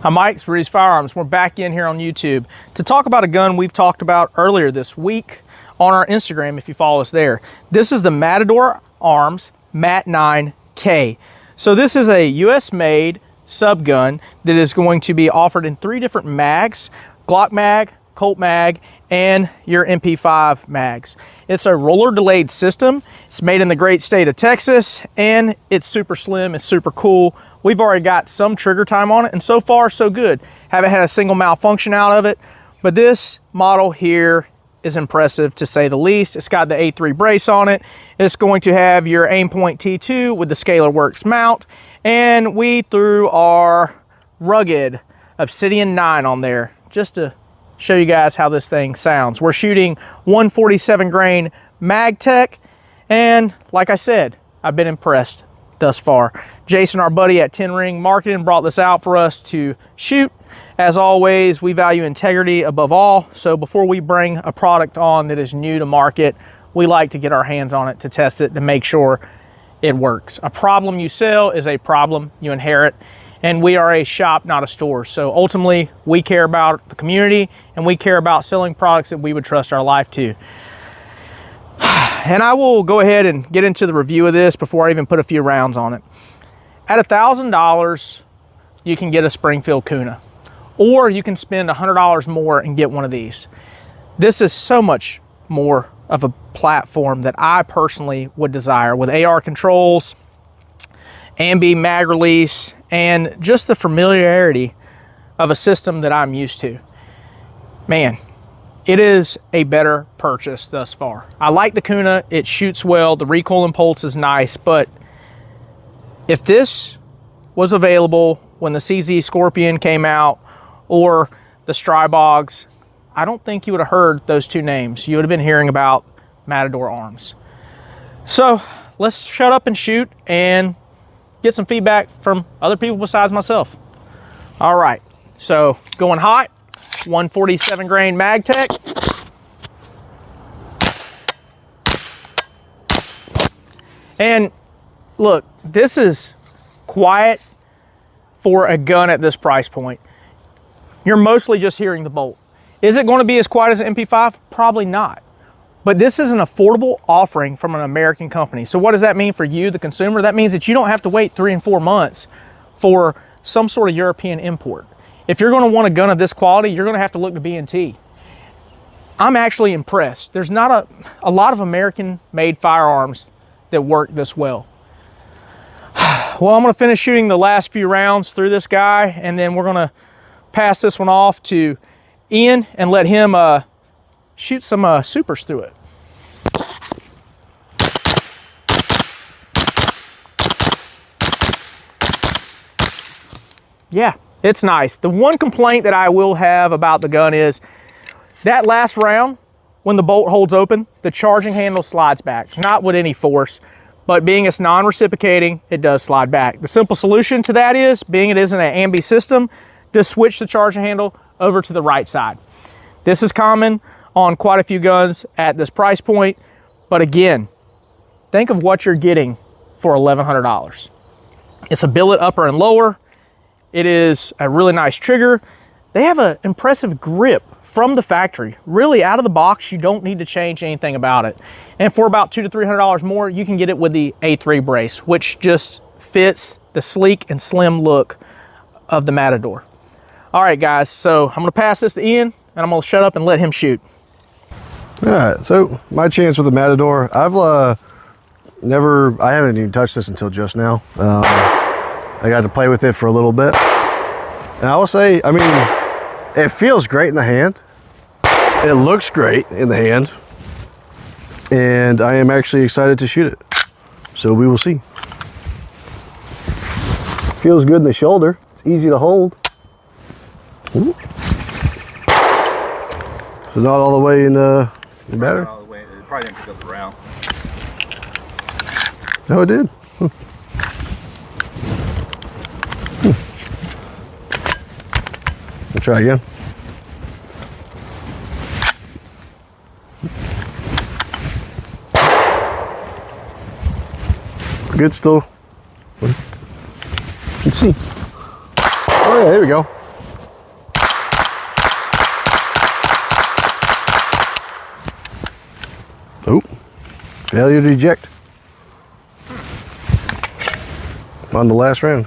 Hi, Mike's Rudy's Firearms. We're back in here on YouTube to talk about a gun we've talked about earlier this week on our Instagram, if you follow us there. This is the Matador Arms Mat9k. So this is a US-made subgun that is going to be offered in 3 different mags: Glock mag, Colt mag, and your MP5 mags. It's a roller delayed system. It's made in the great state of Texas, and it's super slim, it's super cool. We've already got some trigger time on it, and so far so good. Haven't had a single malfunction out of it, but this model here is impressive to say the least. It's got the A3 brace on it. It's going to have your Aimpoint T2 with the Scalar Works mount, and we threw our rugged Obsidian 9 on there just to show you guys how this thing sounds. We're shooting 147 grain Mag-Tech, and like I said, I've been impressed thus far. Jason, our buddy at 10 Ring Marketing, brought this out for us to shoot. As always, we value integrity above all, so before we bring a product on that is new to market, we like to get our hands on it to test it to make sure it works. A problem you sell is a problem you inherit, and we are a shop, not a store. So ultimately, we care about the community, and we care about selling products that we would trust our life to. And I will go ahead and get into the review of this before I even put a few rounds on it. At $1,000, you can get a Springfield Kuna, or you can spend $100 more and get one of these. This is so much more of a platform that I personally would desire, with AR controls, ambi mag release, and just the familiarity of a system that I'm used to. Man, it is a better purchase thus far. I like the Kuna, it shoots well, the recoil and pulse is nice, but if this was available when the CZ Scorpion came out, or the Strybogs, I don't think you would have heard those 2 names. You would have been hearing about Matador Arms. So let's shut up and shoot and get some feedback from other people besides myself. All right, so going hot, 147 grain Mag-Tech. And look, this is quiet for a gun at this price point. You're mostly just hearing the bolt. Is it going to be as quiet as an MP5? Probably not. But this is an affordable offering from an American company. So what does that mean for you, the consumer? That means that you don't have to wait 3 and 4 months for some sort of European import. If you're going to want a gun of this quality, you're going to have to look to B&T. I'm actually impressed. There's not a lot of American-made firearms that work this well. Well, I'm going to finish shooting the last few rounds through this guy, and then we're going to pass this one off to Ian and let him shoot some supers through it. Yeah, it's nice. The one complaint that I will have about the gun is that last round, when the bolt holds open, the charging handle slides back. Not with any force, but being it's non-reciprocating, it does slide back. The simple solution to that is, being it isn't an ambi system, just switch the charging handle over to the right side. This is common on quite a few guns at this price point, but again, think of what you're getting for $1,100. It's a billet upper and lower. It is a really nice trigger. They have an impressive grip from the factory. Really, out of the box, you don't need to change anything about it. And for about $200 to $300 more, you can get it with the A3 brace, which just fits the sleek and slim look of the Matador. All right, guys, so I'm gonna pass this to Ian, and I'm gonna shut up and let him shoot. All right, so my chance with the Matador, I haven't even touched this until just now. I got to play with it for a little bit. And I will say, I mean, it feels great in the hand. It looks great in the hand. And I am actually excited to shoot it. So we will see. Feels good in the shoulder. It's easy to hold. Ooh. So not all the way in the battery? Not all the way. It probably didn't pick up the round. No, it did. We'll try again. Good still. Let's see. Oh yeah, there we go. Failure to eject. On the last round.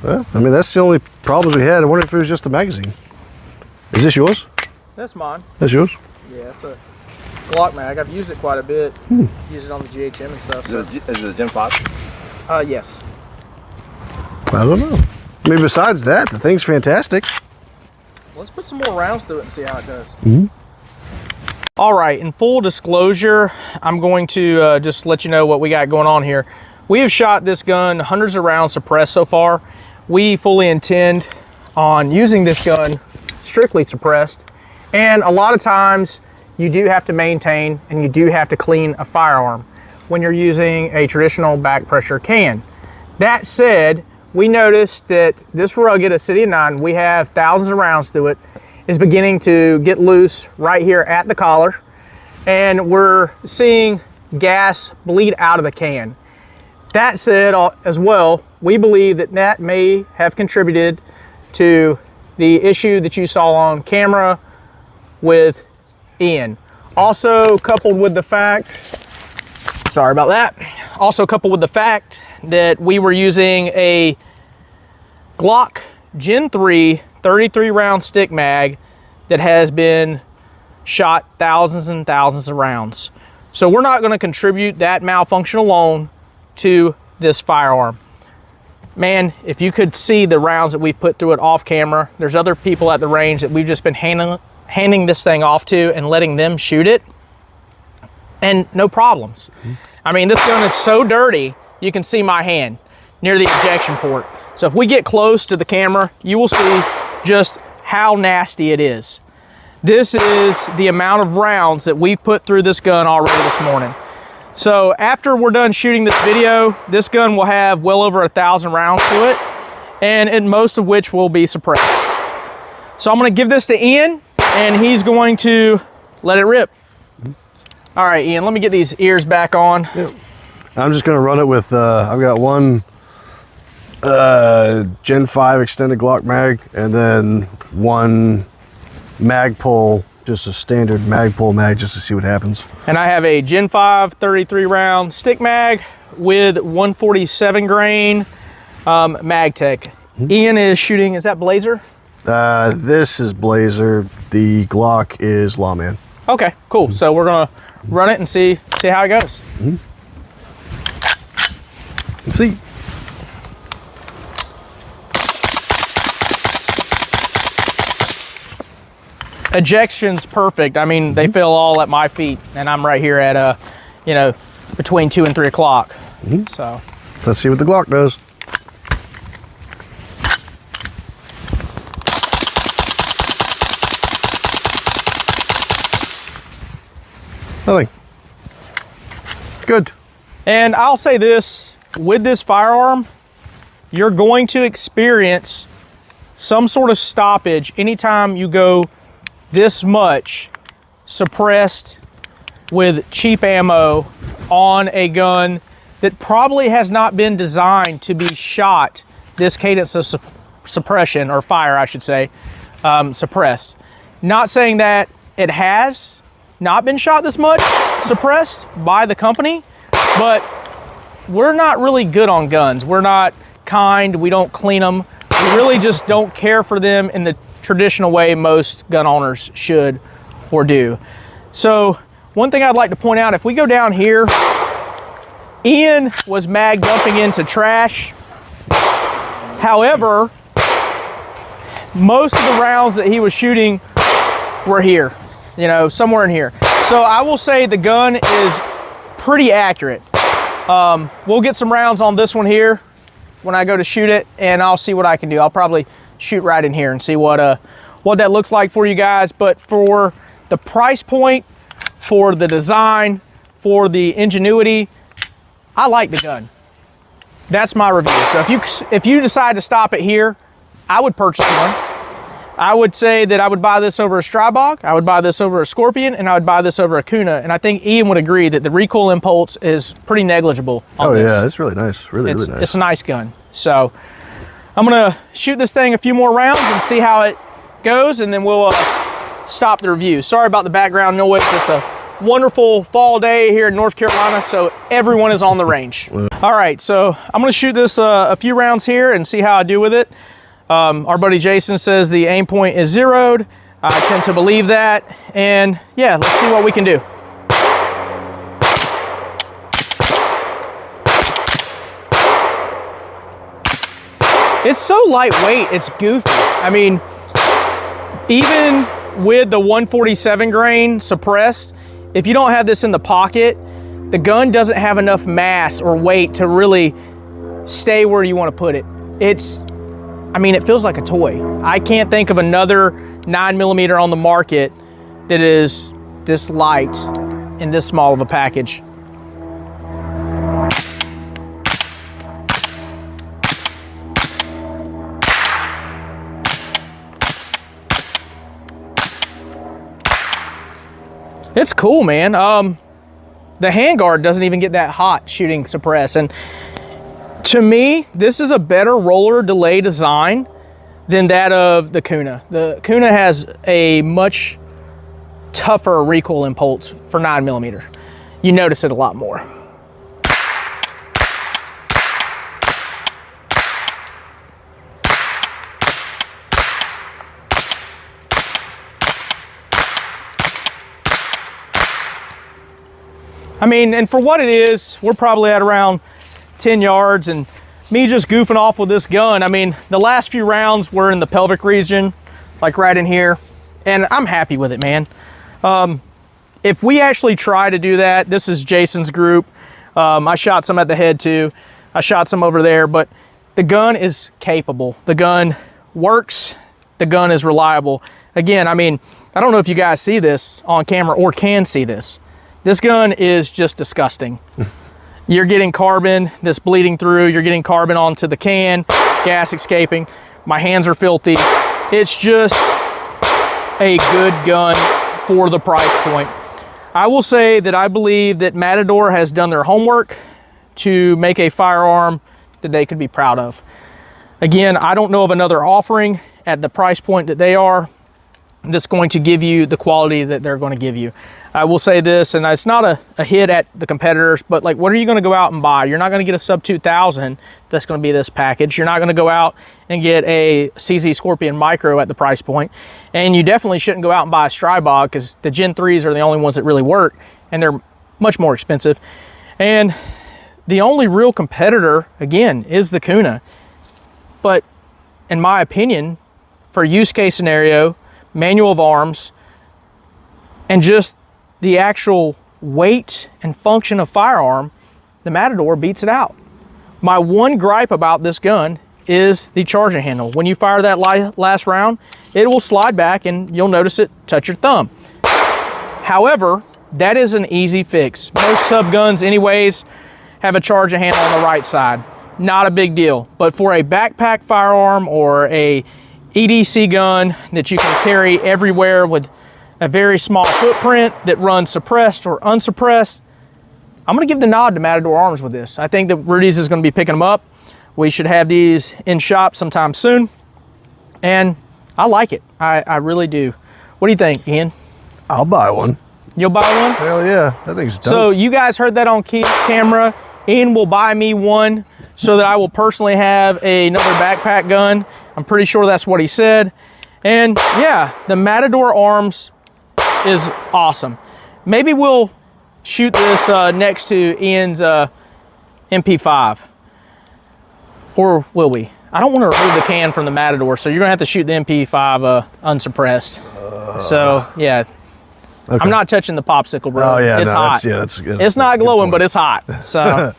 Well, I mean, that's the only problems we had. I wonder if it was just the magazine. Is this yours? That's mine. That's yours? Yeah, it's a Glock mag. I've used it quite a bit. Use it on the GHM and stuff. So. Is it a Gen 5? Yes. I don't know. I mean, besides that, the thing's fantastic. Let's put some more rounds through it and see how it does. All right, in full disclosure, I'm going to just let you know what we got going on here. We have shot this gun hundreds of rounds suppressed so far. We fully intend on using this gun strictly suppressed. And a lot of times you do have to maintain and you do have to clean a firearm when you're using a traditional back pressure can. That said, we noticed that this rugged Acidia 9, we have thousands of rounds through it, is beginning to get loose right here at the collar. And we're seeing gas bleed out of the can. That said, as well, we believe that that may have contributed to the issue that you saw on camera with Ian. Also coupled with the fact, sorry about that, also coupled with the fact that we were using a Glock Gen 3 33 round stick mag that has been shot thousands and thousands of rounds. So we're not going to contribute that malfunction alone to this firearm. Man, if you could see the rounds that we've put through it off camera, there's other people at the range that we've just been handing this thing off to and letting them shoot it, and no problems. I mean, this gun is so dirty, you can see my hand near the ejection port. So if we get close to the camera, you will see just how nasty it is. This is the amount of rounds that we've put through this gun already this morning. So after we're done shooting this video, this gun will have well over 1,000 rounds to it, and most of which will be suppressed. So I'm gonna give this to Ian, and he's going to let it rip. All right, Ian, let me get these ears back on. Yep. I'm just gonna run it with, I've got one Gen 5 extended Glock mag, and then one mag pull, just a standard mag pull mag, just to see what happens. And I have a Gen 5 33 round stick mag with 147 grain MagTech. Ian is shooting, is that Blazer? This is Blazer. The Glock is Lawman. Okay, cool. So we're gonna run it and see how it goes. Let's see. Ejection's perfect. I mean, they feel all at my feet, and I'm right here at you know, between 2 and 3 o'clock. So let's see what the Glock does. Nothing. Good. And I'll say this, with this firearm, you're going to experience some sort of stoppage anytime you go this much suppressed with cheap ammo on a gun that probably has not been designed to be shot this cadence of suppression, or fire I should say, suppressed. Not saying that it has not been shot this much suppressed by the company, but we're not really good on guns. We're not kind, we don't clean them. We really just don't care for them in the traditional way most gun owners should or do. So one thing I'd like to point out, if we go down here, Ian was mag dumping into trash. However, most of the rounds that he was shooting were here, you know, somewhere in here. So I will say the gun is pretty accurate. We'll get some rounds on this one here when I go to shoot it, and I'll see what I can do. I'll probably shoot right in here and see what that looks like for you guys. But for the price point, for the design, for the ingenuity, I like the gun. That's my review. So if you decide to stop it here, I would purchase one. I would say that I would buy this over a Strybog, I would buy this over a Scorpion, and I would buy this over a Kuna. And I think Ian would agree that the recoil impulse is pretty negligible on this. Yeah, it's really nice. Really nice. It's a nice gun. So I'm gonna shoot this thing a few more rounds and see how it goes, and then we'll stop the review. Sorry about the background noise. It's a wonderful fall day here in North Carolina, so everyone is on the range. All right, so I'm gonna shoot this a few rounds here and see how I do with it. Our buddy Jason says the aim point is zeroed. I tend to believe that, and yeah, let's see what we can do. It's so lightweight, it's goofy. I mean, even with the 147 grain suppressed, if you don't have this in the pocket, the gun doesn't have enough mass or weight to really stay where you want to put it. I mean, it feels like a toy. I can't think of another 9mm on the market that is this light and this small of a package. It's cool, man. The handguard doesn't even get that hot shooting suppress. And to me, this is a better roller delay design than that of the Kuna. The Kuna has a much tougher recoil impulse for 9mm. You notice it a lot more. I mean, and for what it is, we're probably at around 10 yards, and me just goofing off with this gun. I mean, the last few rounds were in the pelvic region, like right in here, and I'm happy with it, man. If we actually try to do that, this is Jason's group. I shot some at the head too. I shot some over there, but the gun is capable. The gun works. The gun is reliable. Again, I mean, I don't know if you guys see this on camera or can see this. This gun is just disgusting. You're getting carbon that's bleeding through. You're getting carbon onto the can, gas escaping. My hands are filthy. It's just a good gun for the price point. I will say that I believe that Matador has done their homework to make a firearm that they could be proud of. Again, I don't know of another offering at the price point that they are that's going to give you the quality that they're going to give you. I will say this, and it's not a hit at the competitors, but like, what are you going to go out and buy? You're not going to get a sub 2000 that's going to be this package. You're not going to go out and get a CZ Scorpion Micro at the price point. And you definitely shouldn't go out and buy a Strybog, because the Gen 3s are the only ones that really work, and they're much more expensive. And the only real competitor, again, is the Kuna. But in my opinion, for use case scenario, manual of arms, and just the actual weight and function of firearm, the Matador beats it out. My one gripe about this gun is the charging handle. When you fire that last round, it will slide back and you'll notice it touch your thumb. However, that is an easy fix. Most sub guns anyways have a charging handle on the right side. Not a big deal. But for a backpack firearm or a EDC gun that you can carry everywhere with a very small footprint that runs suppressed or unsuppressed, I'm gonna give the nod to Matador Arms with this. I think that Rudy's is gonna be picking them up. We should have these in shop sometime soon. And I like it, I really do. What do you think, Ian? I'll buy one. You'll buy one? Hell yeah, that thing's dope. So you guys heard that on camera. Ian will buy me one so that I will personally have another backpack gun. I'm pretty sure that's what he said. And yeah, the Matador Arms is awesome. Maybe we'll shoot this next to Ian's MP5, or will we? I don't want to remove the can from the Matador, so you're gonna have to shoot the MP5 unsuppressed. So yeah, okay. I'm not touching the popsicle, bro. Oh yeah, it's hot. That's it's not glowing, but it's hot. So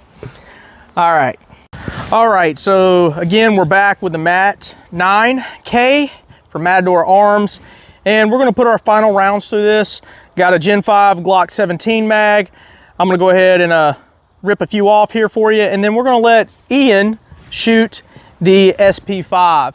all right, so again, we're back with the Mat9k for Matador Arms. And we're gonna put our final rounds through this. Got a Gen 5 Glock 17 mag. I'm gonna go ahead and rip a few off here for you, and then we're gonna let Ian shoot the SP5.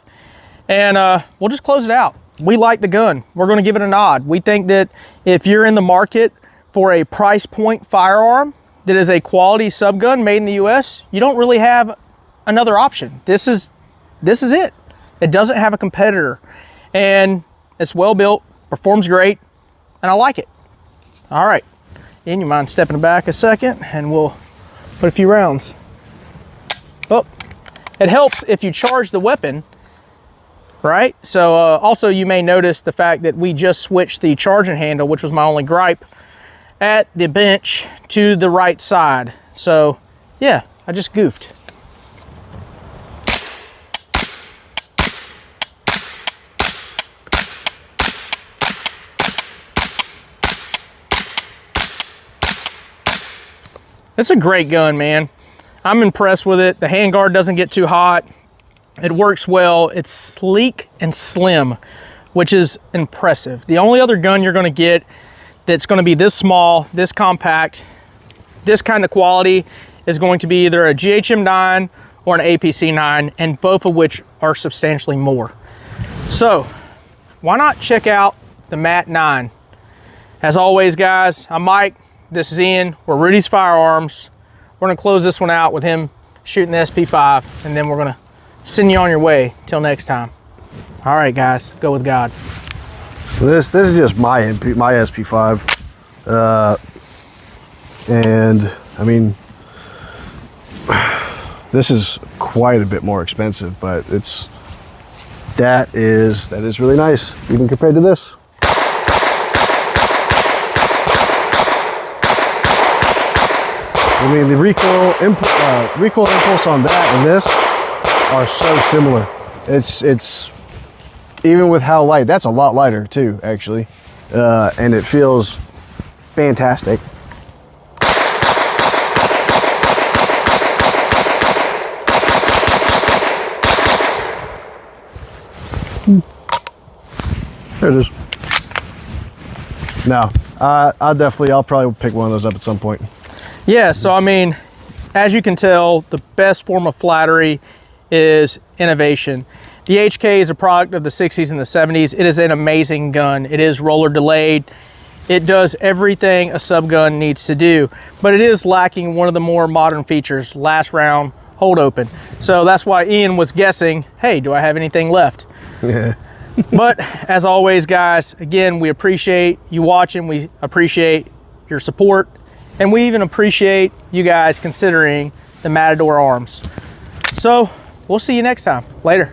And we'll just close it out. We like the gun. We're gonna give it a nod. We think that if you're in the market for a price point firearm that is a quality subgun made in the US, you don't really have another option. This is this is it. It doesn't have a competitor, and it's well built, performs great, and I like it. All right, Ian, you mind stepping back a second and we'll put a few rounds. Oh, it helps if you charge the weapon, right? So also you may notice the fact that we just switched the charging handle, which was my only gripe, at the bench to the right side. So yeah, I just goofed. It's a great gun, man. I'm impressed with it. The handguard doesn't get too hot. It works well. It's sleek and slim, which is impressive. The only other gun you're gonna get that's gonna be this small, this compact, this kind of quality is going to be either a GHM9 or an APC9, and both of which are substantially more. So why not check out the Mat9? As always, guys, I'm Mike. This is Ian. We're Rudy's Firearms. We're gonna close this one out with him shooting the SP5, and then we're gonna send you on your way. Till next time. All right, guys, go with God. So this is just my SP5, and I mean, this is quite a bit more expensive, but that is really nice, even compared to this. I mean, the recoil impulse on that and this are so similar. It's even with how light, that's a lot lighter too, actually, and it feels fantastic. There it is. No, I'll probably pick one of those up at some point. Yeah, so I mean, as you can tell, the best form of flattery is innovation. The HK is a product of the 60s and the 70s. It is an amazing gun. It is roller delayed. It does everything a subgun needs to do, but it is lacking one of the more modern features, last round, hold open. So that's why Ian was guessing, hey, do I have anything left? Yeah. But as always, guys, again, we appreciate you watching. We appreciate your support. And we even appreciate you guys considering the Matador arms. So we'll see you next time. Later.